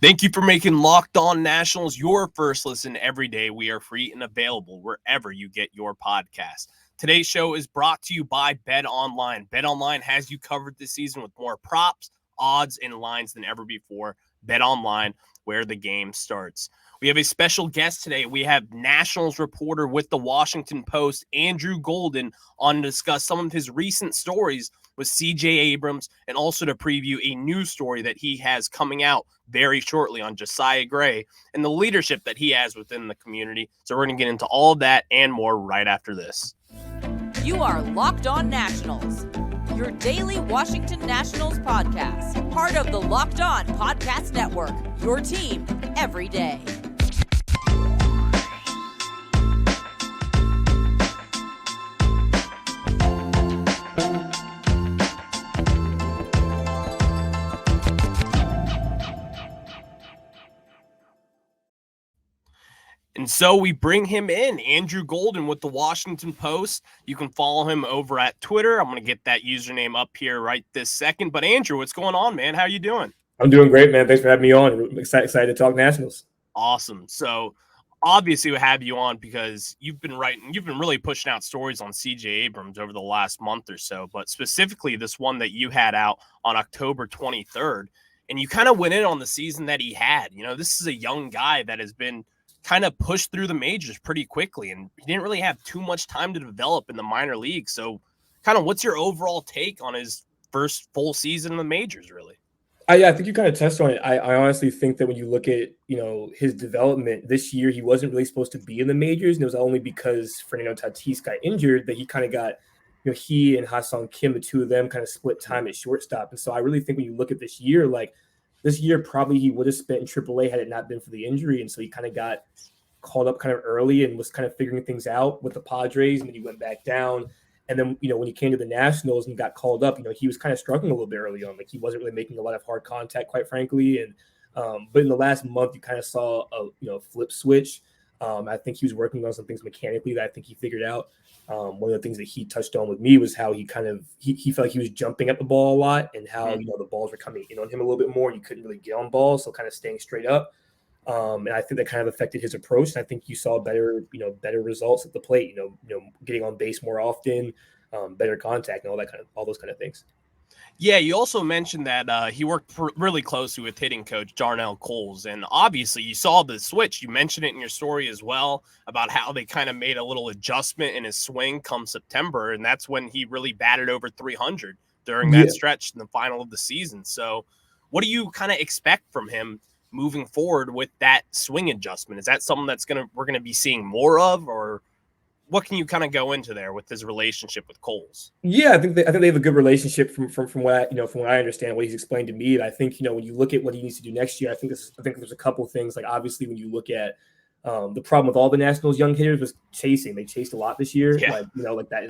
Thank you for making Locked On Nationals your first listen every day. We are free and available wherever you get your podcast. Today's show is brought to you by Bet Online. Bet Online has you covered this season with more props, odds, and lines than ever before. Bet Online, where the game starts. We have a special guest today. We have Nationals reporter with the Washington Post, Andrew Golden, on to discuss some of his recent stories with CJ Abrams and also to preview a news story that he has coming out very shortly on Josiah Gray and the leadership that he has within the community. So we're going to get into all of that and more right after this. You are Locked On Nationals, your daily Washington Nationals podcast, part of the Locked On Podcast Network, your team every day. And so we bring him in, Andrew Golden with the Washington Post. You can follow him over at Twitter. I'm going to get that username up here right this second. But Andrew, what's going on, man? How you doing? I'm doing great, man. Thanks for having me on. I'm excited to talk Nationals. Awesome. So obviously we have you on because you've been really pushing out stories on CJ Abrams over the last month or so, but specifically this one that you had out on October 23rd. And you kind of went in on the season that he had. You know, this is a young guy that has been kind of pushed through the majors pretty quickly, and he didn't really have too much time to develop in the minor leagues. So kind of what's your overall take on his first full season in the majors, really? I think you kind of touched on it. I honestly think that when you look at, his development this year, he wasn't really supposed to be in the majors. And it was only because Fernando Tatis got injured that he kind of got, he and Ha-Seong Kim, the two of them kind of split time at shortstop. And so I really think when you look at this year, probably he would have spent in AAA had it not been for the injury. And so he kind of got called up kind of early and was kind of figuring things out with the Padres. And then he went back down. And then, when he came to the Nationals and got called up, he was kind of struggling a little bit early on. Like he wasn't really making a lot of hard contact, quite frankly. And but in the last month, you kind of saw a flip switch. I think he was working on some things mechanically that I think he figured out. One of the things that he touched on with me was how he felt like he was jumping at the ball a lot, and how the balls were coming in on him a little bit more, and you couldn't really get on balls, so kind of staying straight up. And I think that kind of affected his approach. And I think you saw better results at the plate. Getting on base more often, better contact, and all those kind of things. Yeah, you also mentioned that he worked really closely with hitting coach Darnell Coles, and obviously you saw the switch. You mentioned it in your story as well about how they kind of made a little adjustment in his swing come September, and that's when he really batted over 300 during that stretch in the final of the season. So what do you kind of expect from him moving forward with that swing adjustment? Is that something we're gonna be seeing more of, or what can you kind of go into there with his relationship with Coles? Yeah, I think they have a good relationship from what I understand, what he's explained to me. And I think when you look at what he needs to do next year, I think there's a couple of things. Like obviously, when you look at the problem with all the Nationals young hitters was chasing. They chased a lot this year. Yeah. That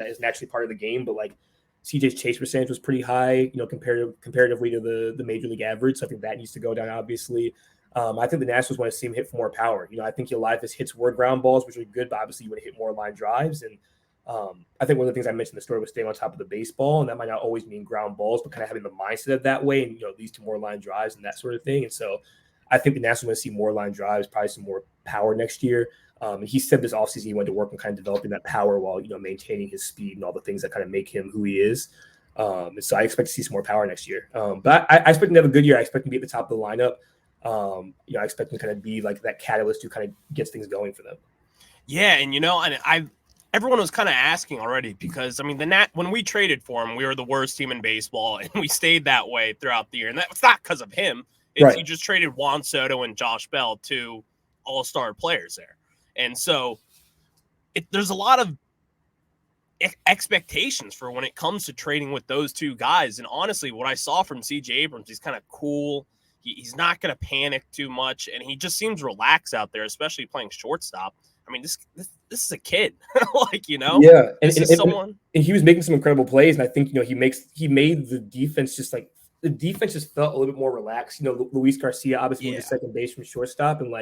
is naturally part of the game. But like CJ's chase percentage was pretty high, comparatively to the major league average. So I think that needs to go down. Obviously. I think the Nationals want to see him hit for more power. I think a lot of his hits were ground balls, which are good, but obviously you want to hit more line drives. And I think one of the things I mentioned in the story was staying on top of the baseball, and that might not always mean ground balls, but kind of having the mindset of that way, and leads to more line drives and that sort of thing. And so I think the Nationals want to see more line drives, probably some more power next year. And he said this offseason he wanted to work on kind of developing that power while maintaining his speed and all the things that kind of make him who he is. And so I expect to see some more power next year. But I expect him to have a good year. I expect him to be at the top of the lineup. I expect him to kind of be like that catalyst who kind of gets things going for them. Yeah, and everyone was kind of asking already because when we traded for him, we were the worst team in baseball, and we stayed that way throughout the year. And that's not because of him. Right. You just traded Juan Soto and Josh Bell, two all-star players there, and so there's a lot of expectations for when it comes to trading with those two guys. And honestly, what I saw from CJ Abrams, he's kind of cool. He's not going to panic too much, and he just seems relaxed out there, especially playing shortstop. This is a kid, Yeah, and he was making some incredible plays, and I think he made the defense the defense just felt a little bit more relaxed. Luis Garcia obviously moved to second base from shortstop, and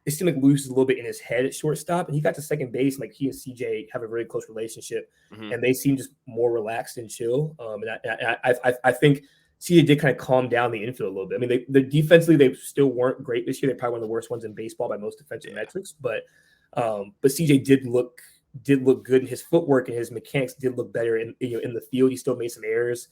it seemed like Luis was a little bit in his head at shortstop, and he got to second base. And he and CJ have a very close relationship, and they seem just more relaxed and chill. And I think CJ did kind of calm down the infield a little bit. I mean, they defensively they still weren't great this year. They're probably one of the worst ones in baseball by most defensive metrics. But CJ did look good, and his footwork and his mechanics did look better in the field. He still made some errors,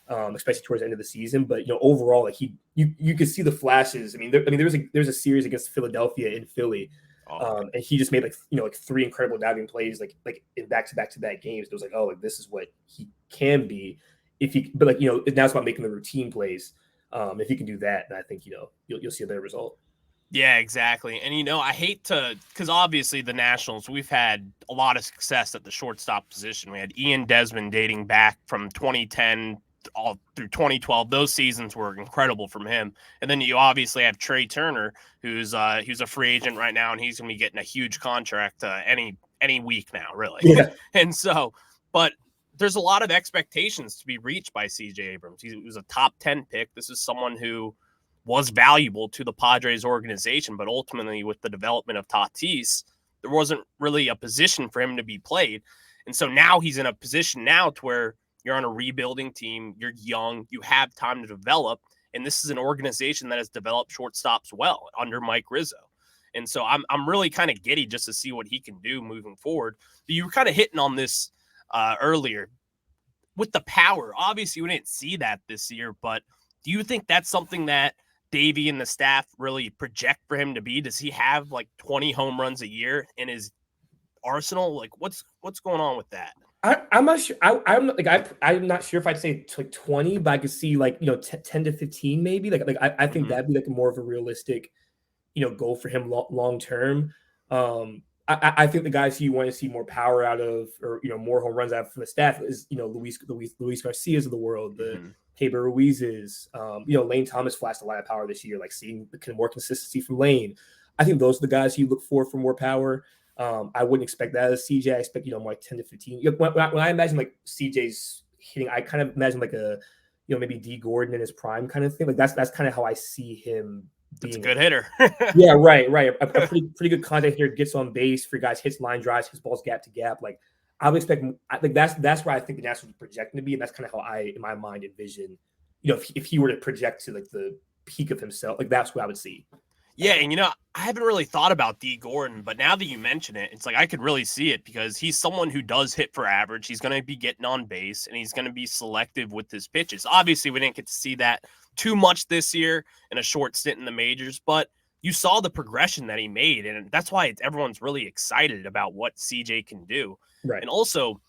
especially towards the end of the season. But overall, like you could see the flashes. I mean, there's a series against Philadelphia in Philly. And he just made like 3 incredible diving plays like in back-to-back games. It was like, oh, like this is what he can be if he. But like now it's about making the routine plays. If he can do that, then I think you'll see a better result. Yeah, exactly. And I hate to, because obviously the Nationals, we've had a lot of success at the shortstop position. We had Ian Desmond dating back from 2010 all through 2012. Those seasons were incredible from him. And then you obviously have Trey Turner, who's a free agent right now, and he's going to be getting a huge contract any week now, really. Yeah. And so, but there's a lot of expectations to be reached by CJ Abrams. He was a top 10 pick. This is someone who was valuable to the Padres organization, but ultimately with the development of Tatis, there wasn't really a position for him to be played. And so now he's in a position now to where you're on a rebuilding team, you're young, you have time to develop, and this is an organization that has developed shortstops well under Mike Rizzo. And so I'm really kind of giddy just to see what he can do moving forward. But you were kind of hitting on this earlier with the power. Obviously, we didn't see that this year, but do you think that's something that Davey and the staff really project for him to be? Does he have like 20 home runs a year in his arsenal? Like what's going on with that? I'm not sure. I'm not sure if I'd say like 20, but I could see like 10 to 15 maybe. I think that'd be like more of a realistic goal for him long term. I think the guys you want to see more power out of, or more home runs out from the staff is Luis Garcia's of the world, the Tabor Ruiz's, Lane Thomas flashed a lot of power this year, like seeing the more consistency from Lane. I think those are the guys you look for more power. I wouldn't expect that as CJ. I expect more like 10 to 15. When I imagine like CJ's hitting, I kind of imagine like a maybe D Gordon in his prime kind of thing. Like that's kind of how I see him. That's a good hitter. Yeah, right. A pretty good contact hitter, gets on base for guys, hits line drives, hits balls gap to gap. Like I would expect. I think that's where I think the Nationals are projecting to be, and that's kind of how I, in my mind, envision. If he were to project to like the peak of himself, like that's what I would see. Yeah, and I haven't really thought about D Gordon, but now that you mention it, it's like I could really see it because he's someone who does hit for average. He's going to be getting on base, and he's going to be selective with his pitches. Obviously, we didn't get to see that too much this year in a short stint in the majors, but you saw the progression that he made, and that's why everyone's really excited about what CJ can do. Right. And also,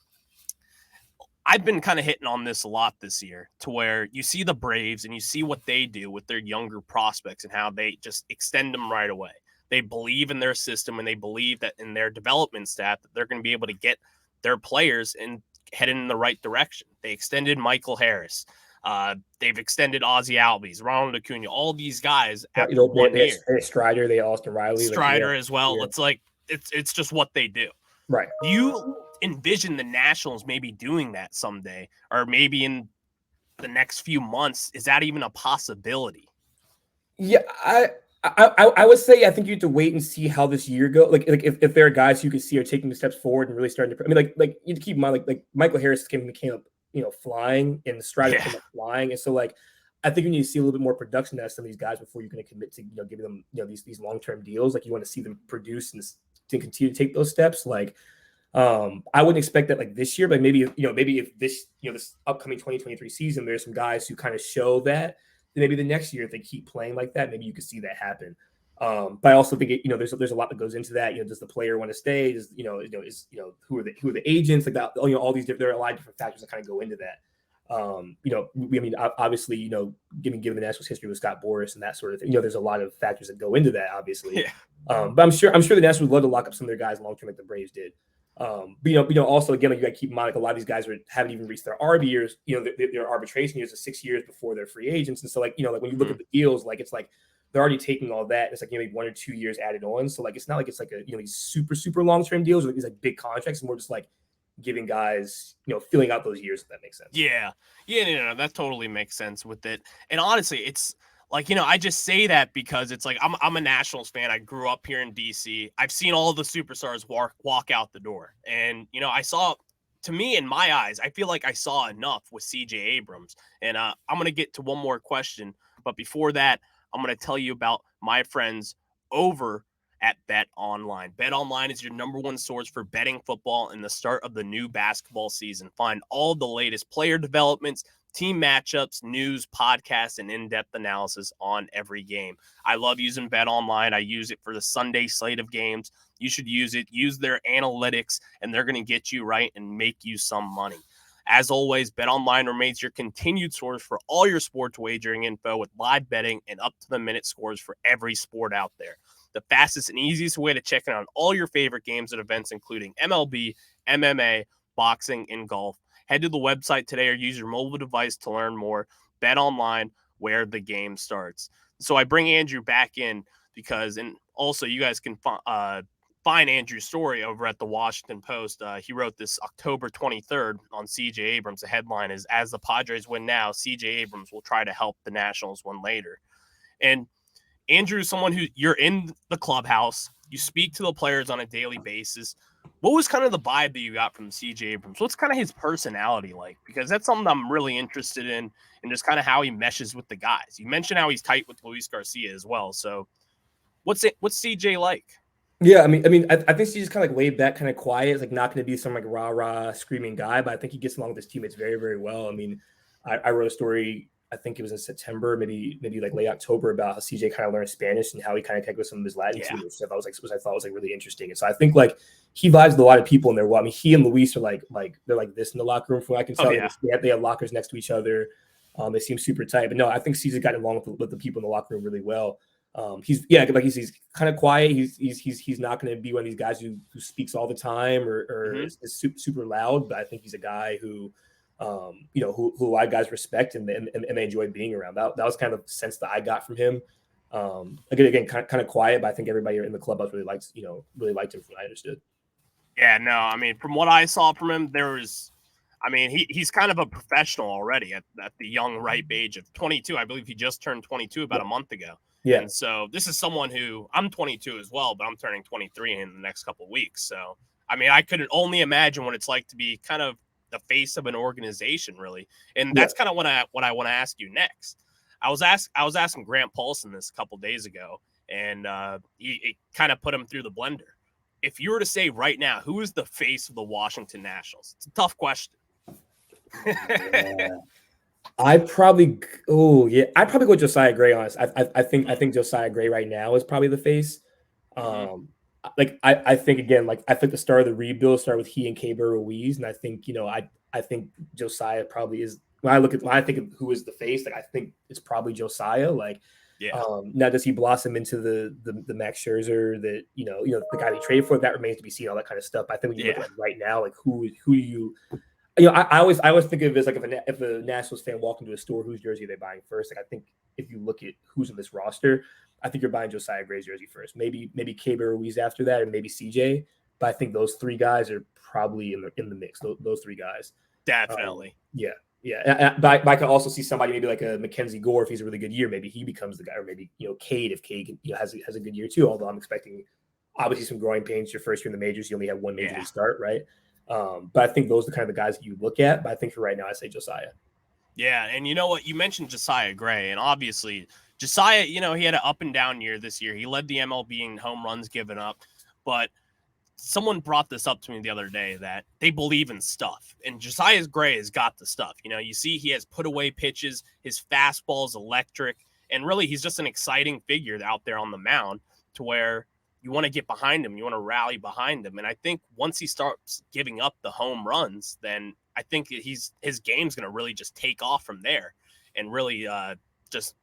I've been kind of hitting on this a lot this year to where you see the Braves and you see what they do with their younger prospects and how they just extend them right away. They believe in their system and they believe that in their development staff that they're going to be able to get their players and headed in the right direction. They extended Michael Harris. They've extended Ozzie Albies, Ronald Acuna, all these guys after 1 year. Strider, they Austin Riley. Strider as well. Yeah. It's like it's just what they do. Right. Do you envision the Nationals maybe doing that someday, or maybe in the next few months? Is that even a possibility? Yeah, I would say I think you have to wait and see how this year goes. Like if there are guys you can see are taking the steps forward and really starting to. I mean, like you have to keep in mind like Michael Harris came up flying, and Strider came up flying, and so like I think you need to see a little bit more production out of some of these guys before you're going to commit to giving them these long-term deals. Like you want to see them produce and to continue to take those steps. Like I wouldn't expect that like this year, but maybe if this this upcoming 2023 season there's some guys who kind of show that, then maybe the next year if they keep playing like that, maybe you could see that happen. But I also think there's a lot that goes into that. Does the player want to stay? Does who are the agents, like that? All these there are a lot of different factors that kind of go into that. Obviously, given the Nationals history with Scott Boras and that sort of thing, there's a lot of factors that go into that, obviously. Yeah. But I'm sure the Nationals would love to lock up some of their guys long term, like the Braves did. But also again, like you got to keep in mind, like a lot of these guys haven't even reached their RB years. Their arbitration years are 6 years before they're free agents, and so like when you look at the deals, like it's like they're already taking all that. It's like maybe 1 or 2 years added on. So like it's not like it's like these super long term deals or these like big contracts, and we're just like giving guys, filling out those years, if that makes sense. Yeah. No, that totally makes sense with it. And honestly, it's like, I just say that because it's like, I'm a Nationals fan. I grew up here in DC. I've seen all the superstars walk out the door. And, I saw to me, in my eyes, I feel like I saw enough with CJ Abrams. And I'm going to get to one more question. But before that, I'm going to tell you about my friends over at Bet Online. Bet Online is your number one source for betting football and the start of the new basketball season. Find all the latest player developments, team matchups, news, podcasts, and in-depth analysis on every game. I love using Bet Online. I use it for the Sunday slate of games. You should use it. Use their analytics, and they're going to get you right and make you some money. As always, BetOnline remains your continued source for all your sports wagering info with live betting and up-to-the-minute scores for every sport out there. The fastest and easiest way to check in on all your favorite games and events, including MLB, MMA, boxing, and golf. Head to the website today or use your mobile device to learn more. BetOnline, where the game starts. So I bring Andrew back in because, and also you guys can find Andrew's story over at the Washington Post. He wrote this October 23rd on CJ Abrams. The headline is, "As the Padres win now, CJ Abrams will try to help the Nationals win later." And Andrew is someone who you're in the clubhouse. You speak to the players on a daily basis. What was kind of the vibe that you got from CJ Abrams? What's kind of his personality like? Because that's something I'm really interested in, and just kind of how he meshes with the guys. You mentioned how he's tight with Luis Garcia as well. So what's CJ like? Yeah, I think he's just kind of like laid back, kind of quiet. It's like not going to be some like rah-rah screaming guy, but I think he gets along with his teammates very, very well. I mean, I wrote a story, I think it was in September, maybe like late October, about how CJ kind of learned Spanish and how he kind of connected with some of his Latin teammates. Stuff I thought was like really interesting. And so I think like he vibes with a lot of people in there. Well, I mean, he and Luis are like they're like this in the locker room from what I can tell. They have lockers next to each other. They seem super tight. But no, I think CJ got along with the people in the locker room really well. He's kind of quiet. He's not going to be one of these guys who speaks all the time or is super loud. But I think he's a guy who who a lot of guys respect and they enjoy being around. That was kind of the sense that I got from him. Again, kind of quiet, but I think everybody in the clubhouse really liked him from what I understood. Yeah, no, I mean, from what I saw from him, he's kind of a professional already at the young, ripe age of 22. I believe he just turned 22 about a month ago. Yeah. And so this is someone who, I'm 22 as well, but I'm turning 23 in the next couple of weeks. So, I mean, I could only imagine what it's like to be kind of the face of an organization, really. And that's kind of what I want to ask you next. I was asking Grant Paulson this a couple of days ago, and he kind of put him through the blender. If you were to say right now, who is the face of the Washington Nationals? It's a tough question. I'd probably go Josiah Gray. Honest, I think Josiah Gray right now is probably the face. I think again, I think the start of the rebuild started with he and Keibert Ruiz, and I think I think Josiah probably is. When I think of who is the face, I think it's probably Josiah. Now does he blossom into the Max Scherzer that the guy they traded for? That remains to be seen. All that kind of stuff. I think when you look at right now, who you. I always think of it as if a Nationals fan walked into a store, whose jersey are they buying first? I think if you look at who's in this roster, I think you're buying Josiah Gray's jersey first. Maybe Keibert Ruiz after that, and maybe CJ. But I think those three guys are probably in the mix. Those three guys, definitely. Yeah. But I could also see somebody maybe like a Mackenzie Gore if he's a really good year. Maybe he becomes the guy, or maybe Cade if Cade has a good year too. Although I'm expecting obviously some growing pains your first year in the majors. You only have one major league start, right? But I think those are the kind of the guys that you look at. But I think for right now, I say Josiah. Yeah, and you know what? You mentioned Josiah Gray, and obviously Josiah, he had an up and down year this year. He led the MLB in home runs given up, but someone brought this up to me the other day that they believe in stuff, and Josiah Gray has got the stuff. You see he has put away pitches. His fastball is electric, and really he's just an exciting figure out there on the mound to where you want to get behind him. You want to rally behind him. And I think once he starts giving up the home runs, then I think his game's going to really just take off from there and really just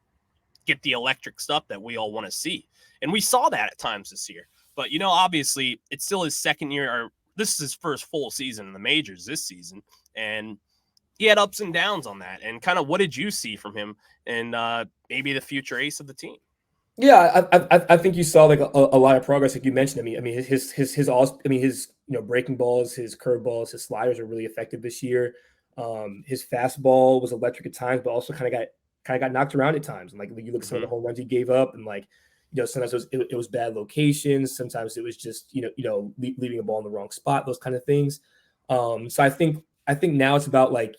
get the electric stuff that we all want to see. And we saw that at times this year. But, obviously it's still his second year, or this is his first full season in the majors this season. And he had ups and downs on that. And kind of what did you see from him and maybe the future ace of the team? Yeah, I think you saw a lot of progress, like you mentioned. I mean, his breaking balls, his curveballs, his sliders are really effective this year. His fastball was electric at times, but also kind of got knocked around at times. And you look at some of the home runs he gave up, and sometimes it was bad locations. Sometimes it was just leaving a ball in the wrong spot. Those kind of things. So I think now it's about like,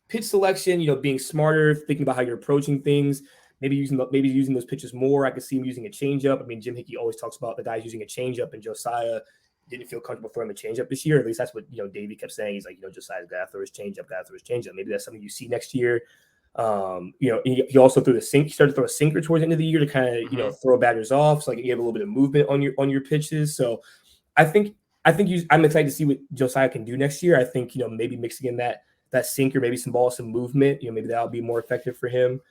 pitch selection, being smarter, thinking about how you're approaching things, maybe using those pitches more. I could see him using a changeup. I mean, Jim Hickey always talks about the guys using a changeup, and Josiah didn't feel comfortable throwing a changeup this year. At least that's what, Davey kept saying. He's like, Josiah's got to throw his changeup. Maybe that's something you see next year. He also threw the sink. He started to throw a sinker towards the end of the year to kind of, throw batters off. So like you have a little bit of movement on your pitches. So I think I'm excited to see what Josiah can do next year. I think, maybe mixing in that sinker, maybe some movement, maybe that'll be more effective for him.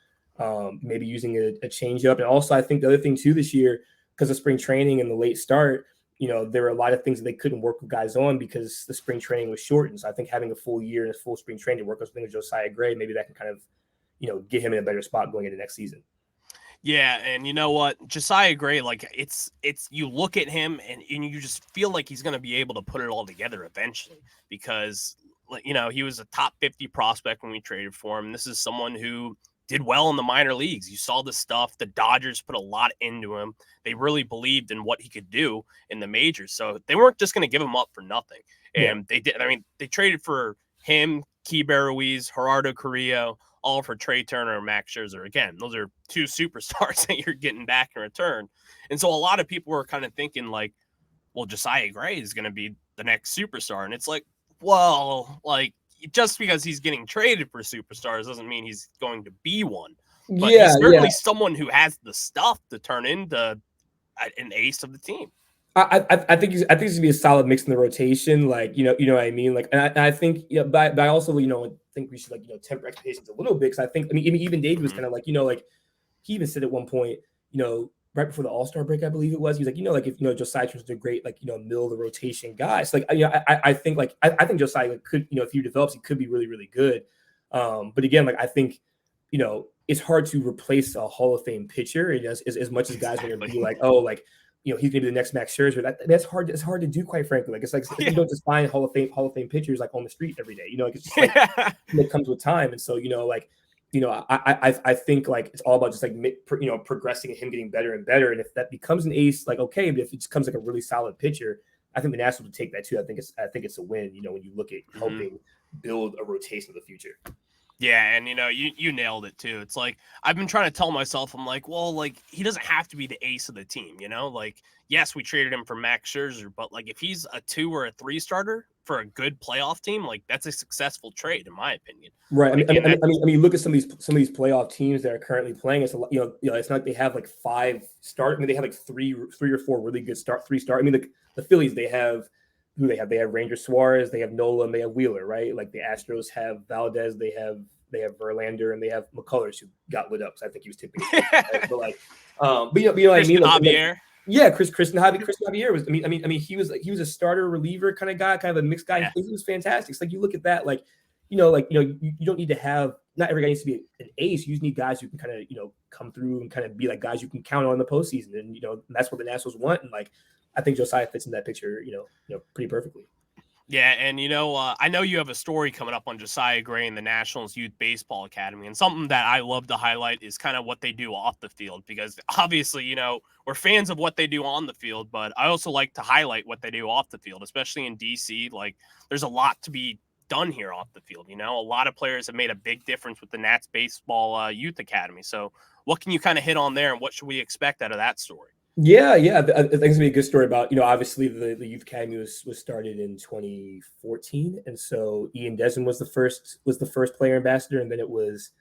Maybe using a changeup. And also I think the other thing too this year, because of spring training and the late start, there were a lot of things that they couldn't work with guys on because the spring training was shortened. So I think having a full year and a full spring training to work on something with Josiah Gray, maybe that can kind of, get him in a better spot going into next season. Yeah, and you know what? Josiah Gray, like it's you look at him and you just feel like he's going to be able to put it all together eventually because he was a top 50 prospect when we traded for him. This is someone who did well in the minor leagues. You saw the stuff. The Dodgers put a lot into him. They really believed in what he could do in the majors. So they weren't just going to give him up for nothing. And They did. I mean, they traded for him, Keibert Ruiz, Gerardo Carrillo, all for Trey Turner and Max Scherzer. Again, those are two superstars that you're getting back in return. And so a lot of people were kind of thinking like, well, Josiah Gray is going to be the next superstar. And it's like, well, like just because he's getting traded for superstars doesn't mean he's going to be one. But he's certainly someone who has the stuff to turn into an ace of the team. I think he's gonna be a solid mix in the rotation, like you know what I mean, like, and I think but I also think we should temper expectations a little bit because I think even David was kind of like like he even said at one point right before the All-Star break I believe it was, he was like if Josiah turns into a great middle of the rotation guy. So like I think I think Josiah could if he develops he could be really really good, but again like I think it's hard to replace a Hall of Fame pitcher and as much as guys are going to be like he's going to be the next Max Scherzer. That's hard. It's hard to do, quite frankly. Like you don't just find Hall of Fame pitchers like on the street every day. It's just it comes with time. And so I think like it's all about just like progressing and him getting better and better. And if that becomes an ace, like okay, but if it becomes like a really solid pitcher, I think the Nationals would take that too. I think it's a win. When you look at helping build a rotation of the future. Yeah, and you nailed it too. It's like I've been trying to tell myself, I'm like, well, like he doesn't have to be the ace of the team, Like, yes, we traded him for Max Scherzer, but like if he's a 2 or a 3 starter for a good playoff team, like that's a successful trade in my opinion. Right. I mean, look at some of these playoff teams that are currently playing. It's it's not like they have like 5 start. I mean, they have like three or 4 really good 3 start. I mean, the Phillies, they have Ranger Suarez, they have Nola, and they have Wheeler, right? Like the Astros have Valdez, they have Verlander, and they have McCullers who got lit up. So I think he was tipping. Right? But like, but what I mean? Javier. Yeah, Christian Javier was. I mean, he was a starter reliever kind of guy, kind of a mixed guy. Yeah. He was fantastic. It's like you look at that, like you don't need to have. Not every guy needs to be an ace. You just need guys who can kind of come through and kind of be like guys you can count on in the postseason, and that's what the Nationals want. And like, I think Josiah fits in that picture, pretty perfectly. Yeah, and I know you have a story coming up on Josiah Gray and the Nationals Youth Baseball Academy, and something that I love to highlight is kind of what they do off the field, because obviously, we're fans of what they do on the field, but I also like to highlight what they do off the field, especially in DC. Like, there's a lot to be done here off the field. A lot of players have made a big difference with the Nats Baseball Youth Academy. So what can you kind of hit on there, and what should we expect out of that story? Yeah. I think it's gonna be a good story about, obviously the Youth Academy was started in 2014. And so Ian Desmond was the first player ambassador. And then it was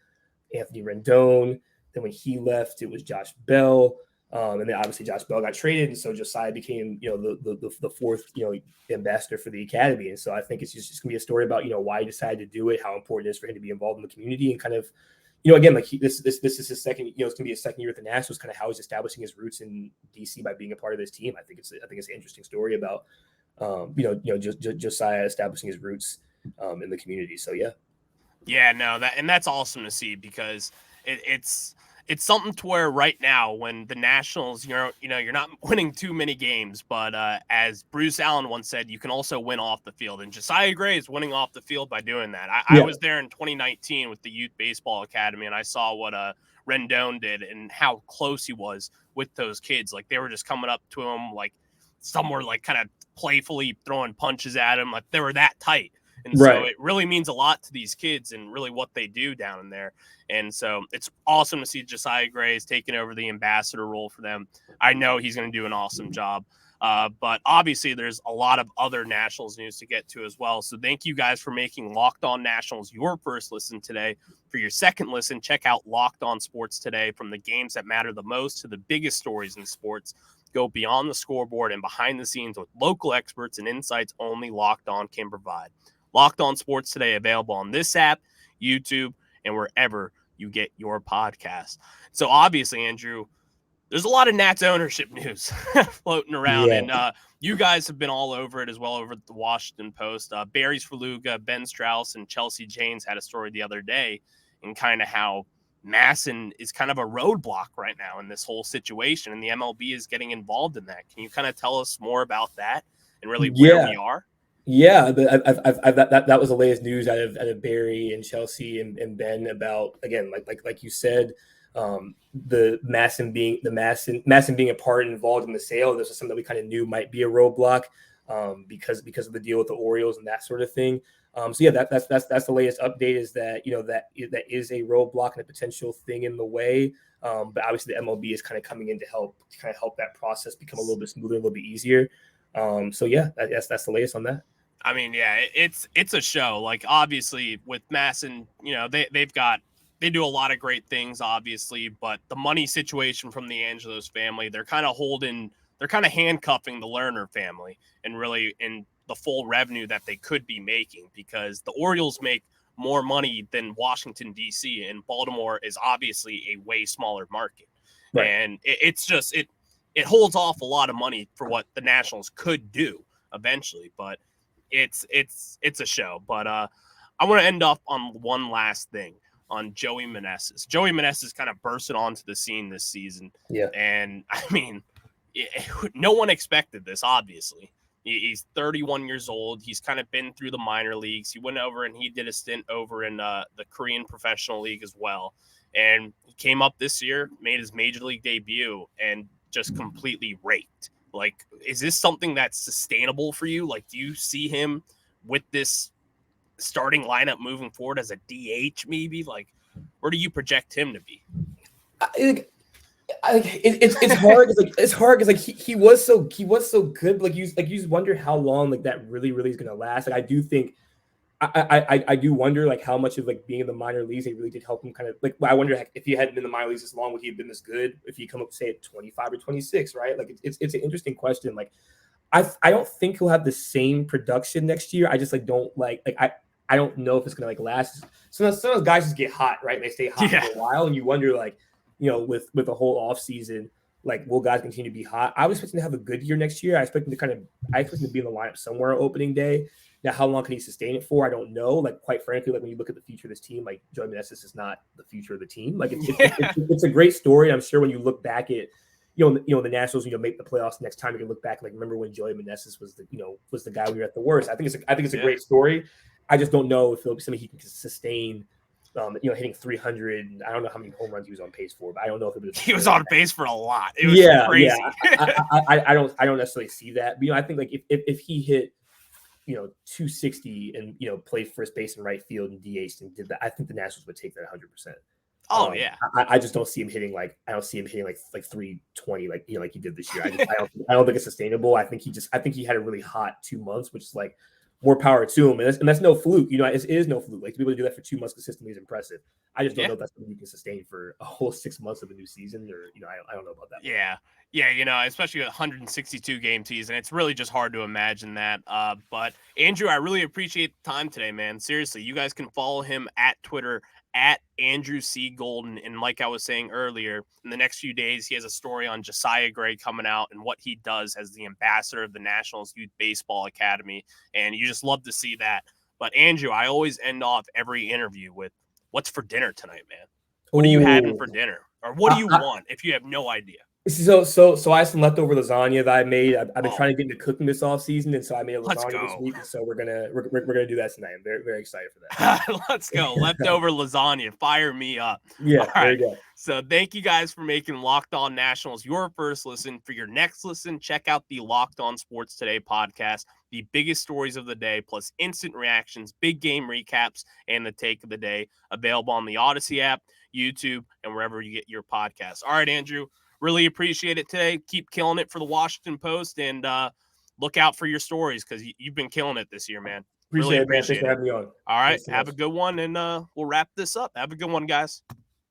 Anthony Rendon. Then when he left, it was Josh Bell. And then obviously Josh Bell got traded. And so Josiah became, the fourth, ambassador for the Academy. And so I think it's just gonna be a story about, why he decided to do it, how important it is for him to be involved in the community, and kind of, again, like this is his second, it's going to be his second year at the Nationals, kind of how he's establishing his roots in DC by being a part of this team. I think it's an interesting story about, Josiah establishing his roots in the community. So, yeah. Yeah, no, that's awesome to see, because it's something to where right now when the Nationals, you're not winning too many games, but as Bruce Allen once said, you can also win off the field. And Josiah Gray is winning off the field by doing that. I was there in 2019 with the Youth Baseball Academy, and I saw what Rendon did and how close he was with those kids. Like, they were just coming up to him, like, some were like kind of playfully throwing punches at him. Like they were that tight. And Right. so it really means a lot to these kids and really what they do down in there. And so it's awesome to see Josiah Gray is taking over the ambassador role for them. I know he's going to do an awesome job. But obviously there's a lot of other Nationals news to get to as well. So thank you guys for making Locked On Nationals your first listen today. For your second listen, check out Locked On Sports Today. From the games that matter the most to the biggest stories in sports, go beyond the scoreboard and behind the scenes with local experts and insights only Locked On can provide. Locked On Sports Today, available on this app, YouTube, and wherever you get your podcast. So obviously, Andrew, there's a lot of Nats ownership news floating around, and you guys have been all over it as well over at the Washington Post. Barry's Faluga, Ben Strauss, and Chelsea Janes had a story the other day and kind of how Masson is kind of a roadblock right now in this whole situation, and the MLB is getting involved in that. Can you kind of tell us more about that and really where we are? Yeah, that was the latest news out of Barry and Chelsea and Ben about, again, like you said, the Masson being a part involved in the sale. This is something that we kind of knew might be a roadblock because of the deal with the Orioles and that sort of thing. So yeah, that's the latest update, is that that is a roadblock and a potential thing in the way. But obviously the MLB is kind of coming in to help that process become a little bit smoother, a little bit easier. So yeah, that's the latest on that. I mean, yeah, it's a show. Like obviously with Masson, they do a lot of great things, obviously, but the money situation from the Angelos family, they're kind of handcuffing the Lerner family and really in the full revenue that they could be making, because the Orioles make more money than Washington, D.C., and Baltimore is obviously a way smaller market. Right. And it holds off a lot of money for what the Nationals could do eventually, but it's a show. But I want to end up on one last thing on Joey Meneses. Joey Meneses kind of bursted onto the scene this season. Yeah. And I mean, no one expected this, obviously. He's 31 years old. He's kind of been through the minor leagues. He went over and he did a stint over in the Korean Professional League as well. And he came up this year, made his major league debut, and just completely raked. Like, is this something that's sustainable for you? Like, do you see him with this starting lineup moving forward as a DH maybe? Like, where do you project him to be? It's hard. It's hard because he was so good. But you just wonder how long that really is going to last. Like I do think, I do wonder how much of being in the minor leagues, it really did help him kind of I wonder if he hadn't been in the minor leagues this long, would he have been this good if he come up say at 25 or 26, right? It's an interesting question. I don't think he'll have the same production next year. I just don't I don't know if it's gonna last. Some of those guys just get hot, right? And they stay hot for a while, and you wonder with the whole off season, will guys continue to be hot? I was expecting to have a good year next year. I expect him to be in the lineup somewhere on opening day. Now, how long can he sustain it for? I don't know. Quite frankly, when you look at the future of this team, Joey Meneses is not the future of the team. It's a great story. I'm sure when you look back at, the Nationals, make the playoffs next time, you can look back remember when Joey Meneses was the guy we were at the worst. I think it's a great story. I just don't know if it'll be something he can sustain. Hitting 300. I don't know how many home runs he was on pace for, but I don't know if it was. He was on pace for a lot. It was crazy. Yeah. I don't necessarily see that. But, I think if he hit 260 and played first base and right field and DH and did that, I think the Nationals would take that 100%. Oh yeah. I just don't see him hitting 320 like he did this year. I don't think it's sustainable. I think he had a really hot 2 months, which is more power to him, and that's no fluke. It is no fluke. To be able to do that for 2 months consistently is impressive. I just don't know if that's something you can sustain for a whole 6 months of a new season, or I don't know about that. Yeah, especially a 162 game season, it's really just hard to imagine that. But Andrew, I really appreciate the time today, man. Seriously, you guys can follow him at Twitter at Andrew C. Golden. And like I was saying earlier, in the next few days, he has a story on Josiah Gray coming out and what he does as the ambassador of the Nationals Youth Baseball Academy. And you just love to see that. But Andrew, I always end off every interview with, what's for dinner tonight, man? What are you having for dinner? Or what do you want if you have no idea? So I have some leftover lasagna that I made. I've been trying to get into cooking this off season, and so I made a lasagna this week. So we're gonna do that tonight. I'm very, very excited for that. Let's go. Leftover lasagna. Fire me up. Yeah, there you go. So thank you guys for making Locked On Nationals your first listen. For your next listen, check out the Locked On Sports Today podcast, the biggest stories of the day, plus instant reactions, big game recaps, and the take of the day, available on the Odyssey app, YouTube, and wherever you get your podcasts. All right, Andrew, really appreciate it today. Keep killing it for the Washington Post, and look out for your stories because you've been killing it this year, man. Appreciate it, man. Thanks for having me on. All right, Thanks so have much. a good one, and we'll wrap this up. Have a good one, guys.